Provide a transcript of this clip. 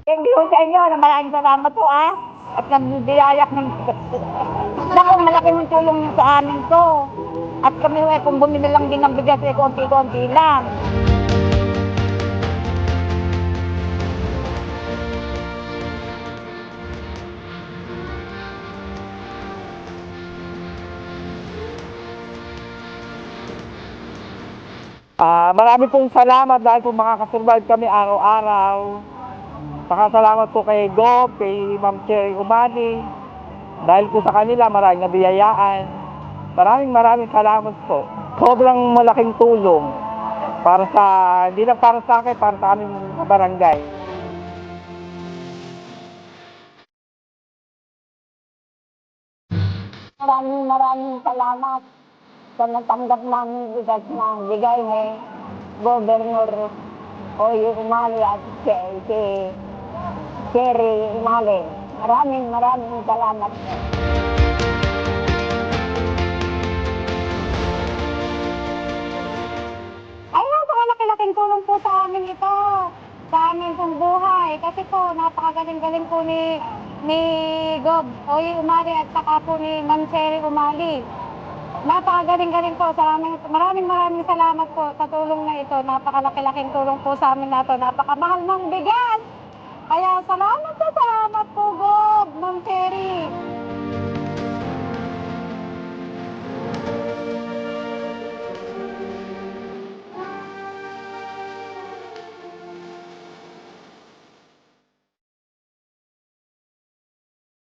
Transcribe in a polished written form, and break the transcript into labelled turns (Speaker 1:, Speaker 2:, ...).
Speaker 1: Thank you sa inyo na maraming salamat po at nagbibiyayak ng naku, malaking tulong sa amin to. At kami kung bumili lang din ng bigas konti-konti lang. Marami pong salamat dahil po makakasurvive kami araw-araw. Saka salamat po kay Gob, kay Ma'am Cherry Umani. Dahil po sa kanila maraming nabiyayaan. Maraming salamat po. Sobrang malaking tulong para sa, hindi lang para sa akin, para sa aming barangay. Maraming salamat sa natanggap ng bigas na bigay ni Governor Oyo Umali at si Cherry Umali. Maraming salamat. Ay, napakalaki-laking tulong po sa amin ito. Sa amin pong buhay. Kasi po, napakagaling-galing po ni Gob Oyo Umali at saka po ni Ma'am Cherry Umali. Napakagaling-galing po sa amin. Maraming salamat po sa tulong na ito. Napakalaki-laking tulong po sa amin na ito. Napakamahal ng bigas. Kaya salamat po, Gob, Ma'am Cherry.